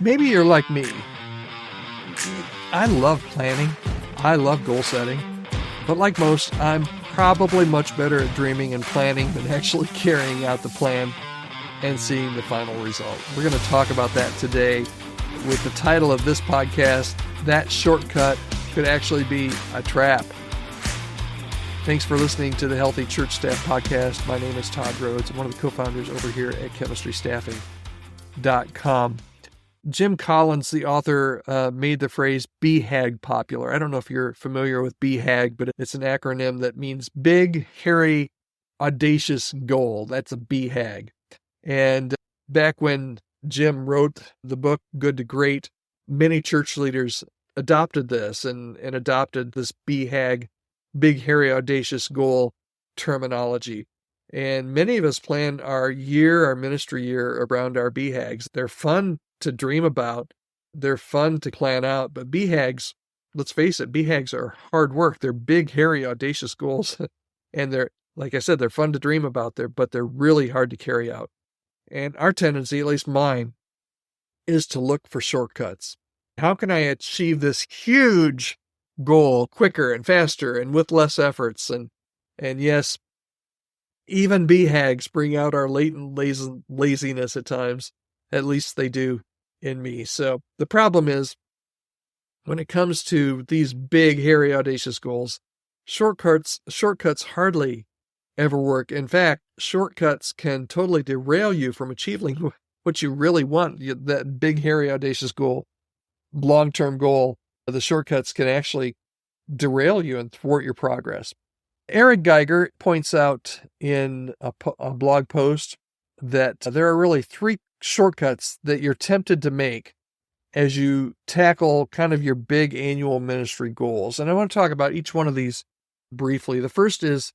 Maybe you're like me. I love planning. I love goal setting. But like most, I'm probably much better at dreaming and planning than actually carrying out the plan and seeing the final result. We're going to talk about that today with the title of this podcast, That Shortcut Could Actually Be a Trap. Thanks for listening to the Healthy Church Staff Podcast. My name is Todd Rhoades. I'm one of the co-founders over here at chemistrystaffing.com. Jim Collins, the author, made the phrase BHAG popular. I don't know if you're familiar with BHAG, but it's an acronym that means Big, Hairy, Audacious Goal. That's a BHAG. And back when Jim wrote the book Good to Great, many church leaders adopted this and adopted this BHAG, Big, Hairy, Audacious Goal terminology. And many of us plan our ministry year around our BHAGs. They're fun to dream about. They're fun to plan out. But BHAGs, let's face it, BHAGs are hard work. They're big, hairy, audacious goals. And they're, like I said, they're fun to dream about, but they're really hard to carry out. And our tendency, at least mine, is to look for shortcuts. How can I achieve this huge goal quicker and faster and with less efforts? And yes, even BHAGs bring out our latent laziness at times. At least they do in me. So the problem is, when it comes to these big, hairy, audacious goals, shortcuts hardly ever work. In fact, shortcuts can totally derail you from achieving what you really want, that big, hairy, audacious goal, long-term goal. The shortcuts can actually derail you and thwart your progress. Eric Geiger points out in a blog post that there are really three shortcuts that you're tempted to make as you tackle kind of your big annual ministry goals. And I want to talk about each one of these briefly. The first is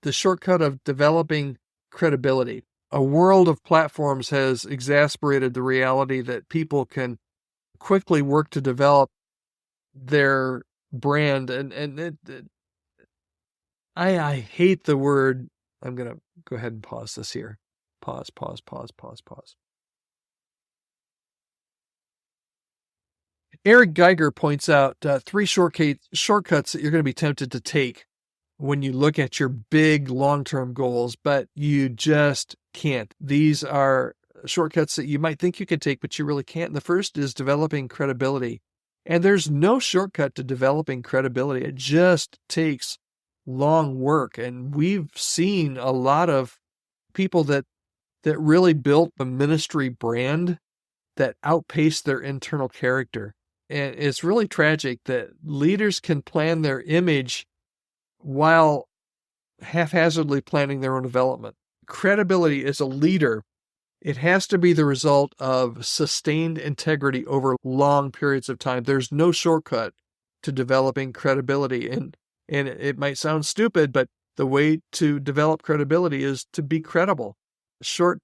the shortcut of developing credibility. A world of platforms has exacerbated the reality that people can quickly work to develop their brand. I hate the word. I'm going to go ahead and pause this here. Pause. Eric Geiger points out three shortcuts that you're going to be tempted to take when you look at your big long-term goals, but you just can't. These are shortcuts that you might think you could take, but you really can't. And the first is developing credibility. And there's no shortcut to developing credibility. It just takes long work. And we've seen a lot of people that really built a ministry brand that outpaced their internal character. And it's really tragic that leaders can plan their image while haphazardly planning their own development. Credibility as a leader, it has to be the result of sustained integrity over long periods of time. There's no shortcut to developing credibility. And it might sound stupid, but the way to develop credibility is to be credible. Short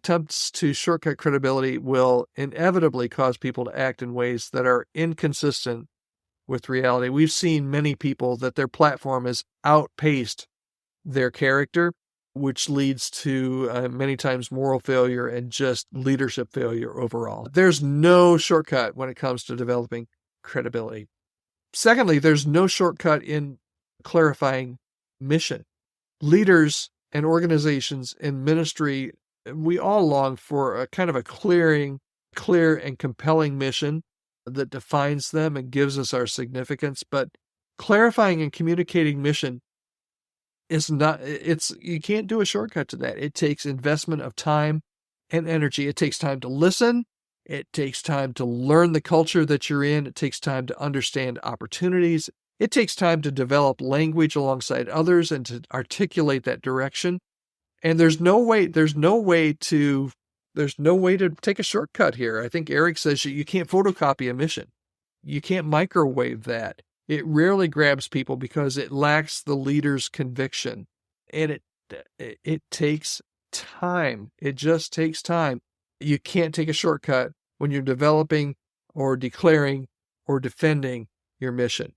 attempts to shortcut credibility will inevitably cause people to act in ways that are inconsistent with reality. We've seen many people that their platform has outpaced their character, which leads to many times moral failure and just leadership failure overall. There's no shortcut when it comes to developing credibility. Secondly, there's no shortcut in clarifying mission. Leaders and organizations in ministry, we all long for a kind of a clear and compelling mission that defines them and gives us our significance. But clarifying and communicating mission is not, you can't do a shortcut to that. It takes investment of time and energy. It takes time to listen. It takes time to learn the culture that you're in. It takes time to understand opportunities. It takes time to develop language alongside others and to articulate that direction. And there's no way to take a shortcut here. I think Eric says you can't photocopy a mission. You can't microwave that. It rarely grabs people because it lacks the leader's conviction. And it takes time. It just takes time. You can't take a shortcut when you're developing or declaring or defending your mission.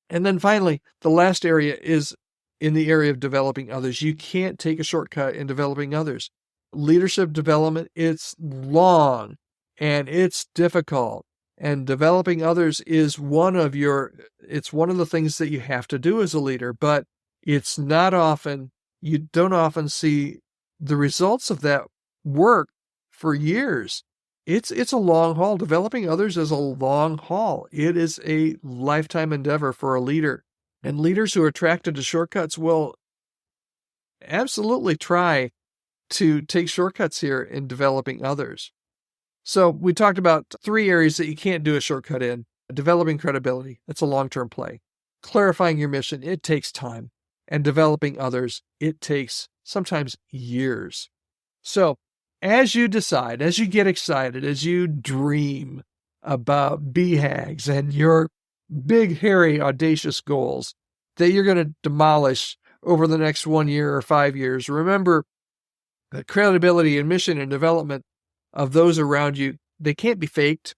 And then finally, the last area is in the area of developing others. You can't take a shortcut in developing others. Leadership development, it's long. and it's difficult. And developing others is it's one of the things that you have to do as a leader, but it's not often, you don't often see the results of that work for years. It's a long haul. Developing others is a long haul. It is a lifetime endeavor for a leader. And leaders who are attracted to shortcuts will absolutely try to take shortcuts here in developing others. So we talked about 3 areas that you can't do a shortcut in. Developing credibility, that's a long-term play. Clarifying your mission, it takes time. And developing others, it takes sometimes years. So as you decide, as you get excited, as you dream about BHAGs and your big, hairy, audacious goals that you're going to demolish over the next 1 year or 5 years, remember that credibility and mission and development of those around you, they can't be faked,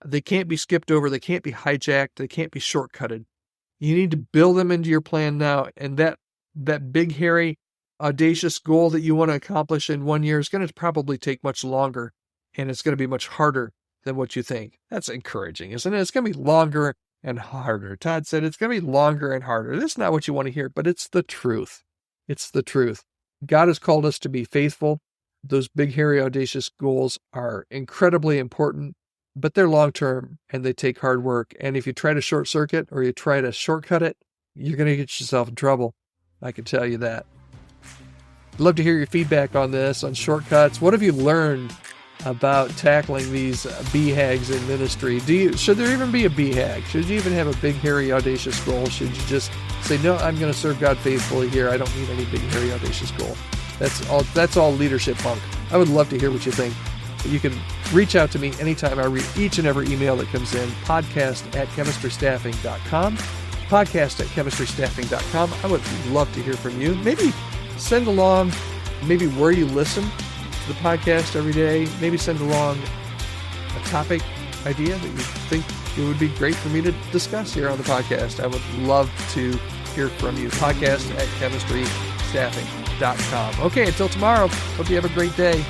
they can't be skipped over, they can't be hijacked, they can't be shortcutted. You need to build them into your plan now, and that big, hairy, audacious goal that you want to accomplish in 1 year is going to probably take much longer, and it's going to be much harder than what you think. That's encouraging, isn't it? It's going to be longer and harder. Todd said it's going to be longer and harder. That's not what you want to hear, but it's the truth. It's the truth. God has called us to be faithful. Those big, hairy, audacious goals are incredibly important, but they're long-term and they take hard work. And if you try to short circuit or you try to shortcut it, you're going to get yourself in trouble. I can tell you that. I'd love to hear your feedback on this, on shortcuts. What have you learned about tackling these BHAGs in ministry? Should there even be a BHAG? Should you even have a big, hairy, audacious goal? Should you just say, no, I'm going to serve God faithfully here. I don't need any big, hairy, audacious goal. That's all leadership bunk. I would love to hear what you think. You can reach out to me anytime. I read each and every email that comes in. podcast@chemistrystaffing.com. podcast@chemistrystaffing.com. I would love to hear from you. Maybe send along maybe where you listen to the podcast every day. Maybe send along a topic idea that you think it would be great for me to discuss here on the podcast. I would love to hear from you. podcast@chemistrystaffing.com. Okay, until tomorrow, hope you have a great day.